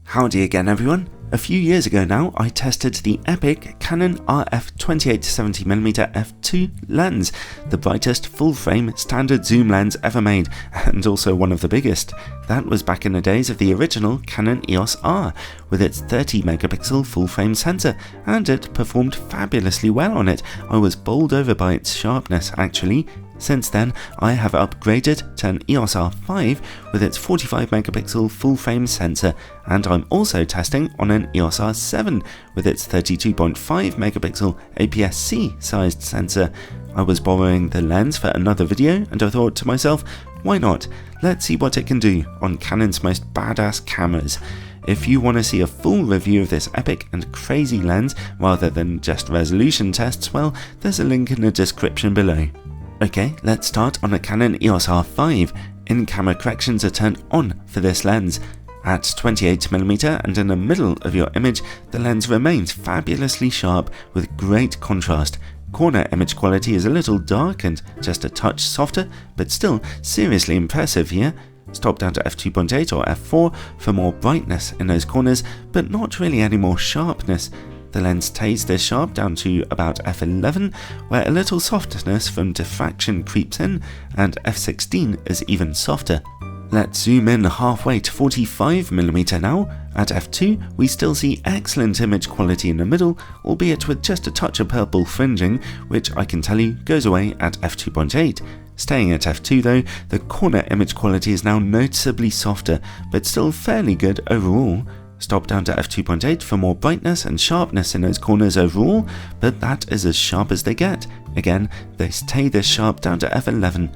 Howdy again everyone. A few years ago now, I tested the epic Canon RF 28-70mm f2 lens, the brightest full-frame standard zoom lens ever made, and also one of the biggest. That was back in the days of the original Canon EOS R, with its 30-megapixel full-frame sensor, and it performed fabulously well on it. I was bowled over by its sharpness actually. Since then, I have upgraded to an EOS R5 with its 45-megapixel full-frame sensor, and I'm also testing on an EOS R7 with its 32.5-megapixel APS-C sized sensor. I was borrowing the lens for another video, and I thought to myself, why not? Let's see what it can do on Canon's most badass cameras. If you want to see a full review of this epic and crazy lens rather than just resolution tests, well, there's a link in the description below. Okay, let's start on a Canon EOS R5. In-camera corrections are turned on for this lens. At 28mm and in the middle of your image, the lens remains fabulously sharp with great contrast. Corner image quality is a little dark and just a touch softer, but still seriously impressive here. Stop down to f2.8 or f4 for more brightness in those corners, but not really any more sharpness. The lens stays this sharp down to about f11, where a little softness from diffraction creeps in, and f16 is even softer. Let's zoom in halfway to 45mm now. At f2, we still see excellent image quality in the middle, albeit with just a touch of purple fringing, which I can tell you goes away at f2.8. Staying at f2 though, the corner image quality is now noticeably softer, but still fairly good overall. Stop down to f2.8 for more brightness and sharpness in those corners overall, but that is as sharp as they get. Again, they stay this sharp down to f11.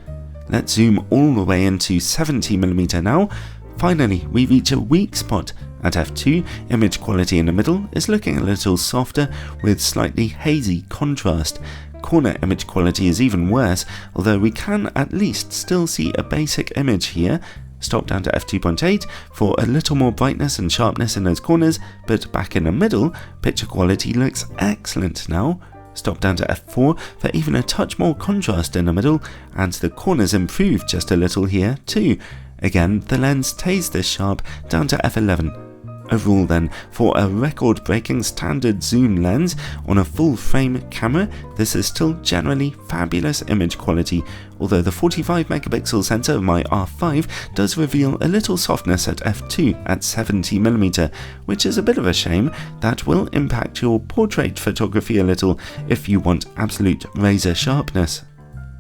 Let's zoom all the way into 70mm now. Finally, we reach a weak spot. At f2, image quality in the middle is looking a little softer with slightly hazy contrast. Corner image quality is even worse, although we can at least still see a basic image here. Stop down to f2.8 for a little more brightness and sharpness in those corners, but back in the middle, picture quality looks excellent now. Stop down to f4 for even a touch more contrast in the middle, and the corners improve just a little here too. Again, the lens stays this sharp down to f11. Overall then, for a record-breaking standard zoom lens on a full-frame camera, this is still generally fabulous image quality, although the 45-megapixel sensor of my R5 does reveal a little softness at f2 at 70mm, which is a bit of a shame. That will impact your portrait photography a little if you want absolute razor sharpness.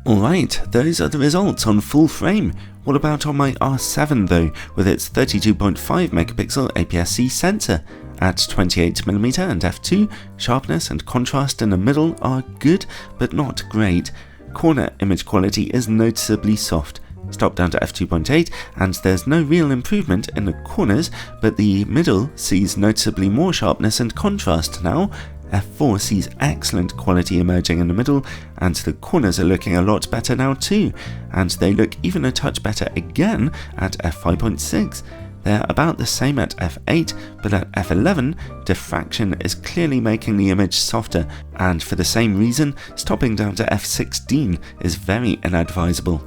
Alright, those are the results on full frame. What about on my R7 though, with its 32.5-megapixel APS-C sensor? At 28mm and f2, sharpness and contrast in the middle are good, but not great. Corner image quality is noticeably soft. Stop down to f2.8 and there's no real improvement in the corners, but the middle sees noticeably more sharpness and contrast now. f4 sees excellent quality emerging in the middle, and the corners are looking a lot better now too, and they look even a touch better again at f5.6. They're about the same at f8, but at f11, diffraction is clearly making the image softer, and for the same reason, stopping down to f16 is very inadvisable.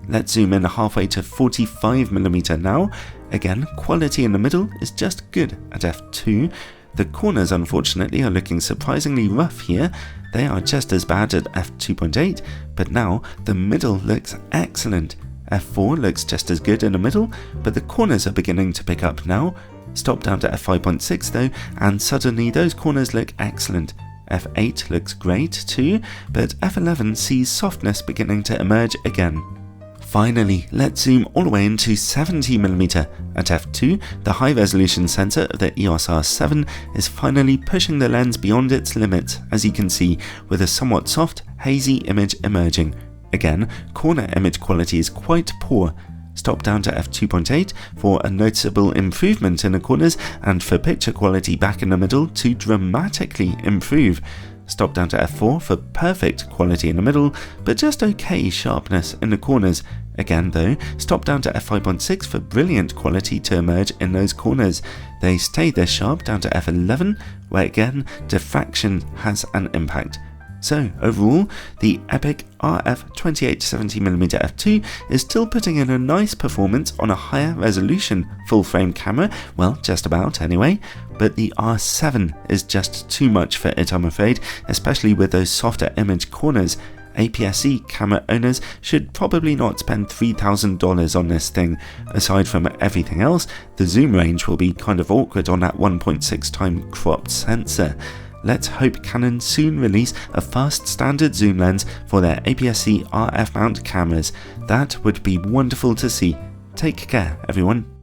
Let's zoom in halfway to 45mm now. Again, quality in the middle is just good at f2. The corners unfortunately are looking surprisingly rough here. They are just as bad at f2.8, but now the middle looks excellent. f4 looks just as good in the middle, but the corners are beginning to pick up now. Stop down to f5.6 though, and suddenly those corners look excellent. f8 looks great too, but f11 sees softness beginning to emerge again. Finally, let's zoom all the way into 70mm. At f2, the high-resolution sensor of the EOS R7 is finally pushing the lens beyond its limits, as you can see, with a somewhat soft, hazy image emerging. Again, corner image quality is quite poor. Stop down to f2.8 for a noticeable improvement in the corners, and for picture quality back in the middle to dramatically improve. Stop down to f4 for perfect quality in the middle, but just okay sharpness in the corners. Again though, stop down to f5.6 for brilliant quality to emerge in those corners. They stay this sharp down to f11, where again, diffraction has an impact. So overall, the Epic RF 28-70mm f2 is still putting in a nice performance on a higher resolution full frame camera, well, just about anyway, but the R7 is just too much for it, I'm afraid, especially with those softer image corners. APS-C camera owners should probably not spend $3,000 on this thing. Aside from everything else, the zoom range will be kind of awkward on that 1.6 time cropped sensor. Let's hope Canon soon release a fast standard zoom lens for their APS-C RF mount cameras. That would be wonderful to see. Take care, everyone.